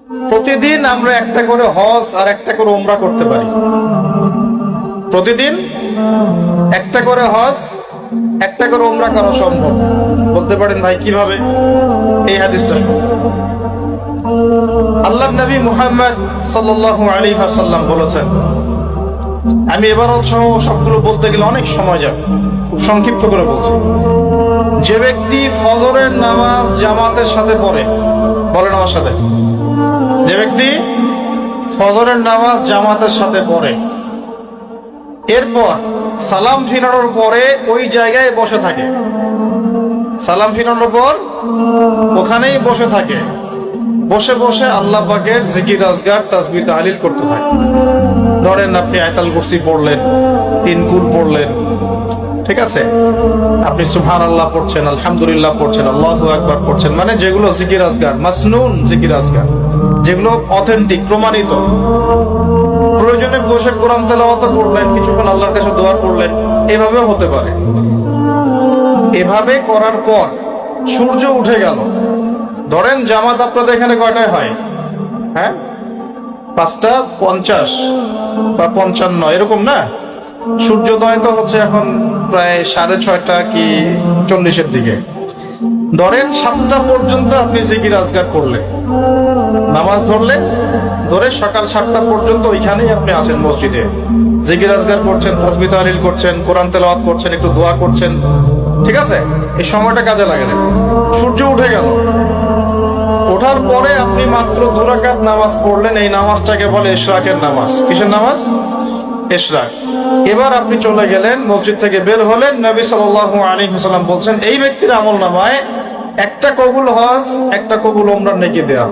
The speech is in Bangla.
প্রতিদিন আমরা একটা করে হজ আর একটা করে উমরা করতে পারি। প্রতিদিন একটা করে হজ একটা করে উমরা করা সম্ভব। বলতে পারেন ভাই কিভাবে? এই হাদিসটা আল্লাহর নবী মুহাম্মদ সাল্লাল্লাহু আলাইহি ওয়াসাল্লাম বলেছেন, আমি এবারও সবগুলো বলতে গেলে অনেক সময় যাবে, খুব সংক্ষিপ্ত করে বলছি। যে ব্যক্তি ফজরের নামাজ জামাতের সাথে পড়ে, বলেন আমার সাথে, যে ব্যক্তি ফজরের নামাজ জামাতের সাথে পড়ে, এরপর সালাম ফিরানোর পরে ওই জায়গায় বসে থাকে, সালাম ফিরানোর পর ওখানেই বসে থাকে, বসে বসে আল্লাহ পাকের জিকির আজগার তাসবিহ তাহলিল করতে থাকে। ধরেন আপনি আয়াতুল কুরসি পড়লেন, 3 কুল পড়লেন, ঠিক আছে, আপনি সুবহানাল্লাহ পড়ছেন, আলহামদুলিল্লাহ পড়ছেন, আল্লাহু আকবার পড়ছেন, মানে যেগুলো জিকির আজগার, মাসনুন জিকির আজগার, যেগুলো অথেন্টিক প্রমাণিত। প্রয়োজনে বসে কোরআন তেলাওয়াত করলেন, কিছুক্ষণ আল্লাহর কাছে দোয়া করলেন, এভাবেও হতে পারে। এভাবে করার পর সূর্য উঠে গেল। ধরেন জামাত আপনাদের এখানে কয়টায় হয়? হ্যাঁ, 5:50 বা 55 এরকম না? সূর্যোদয় তো হচ্ছে এখন প্রায় 6:30 কি 40-এর দিকে। ধরেন 7টা পর্যন্ত আপনি জিকির আজগার করলেন, নামাজ ধরলেন, ধরে সকাল 7টা পর্যন্ত ওইখানেই আপনি আছেন মসজিদে, জিকির আজগার করছেন, তাসবিহ তাহলিল করছেন, কোরআন তেলাওয়াত করছেন, একটু দোয়া করছেন, ঠিক আছে? এই সময়টা কাজে লাগে না। সূর্য উঠে গেল, ওঠার পরে আপনি মাত্র 2 রাকাত নামাজ পড়লেন, এই নামাজটাকে বলে ইশরাকের নামাজ। কিসের নামাজ? ইশরাক। এবার আপনি চলে গেলেন, মসজিদ থেকে বের হলেন, নবী সাল্লাল্লাহু আলাইহি ওয়াসাল্লাম বলছেন এই ব্যক্তির আমলনামায় একটা কবুল হজ একটা কবুল উমরার নেকি দেয়া।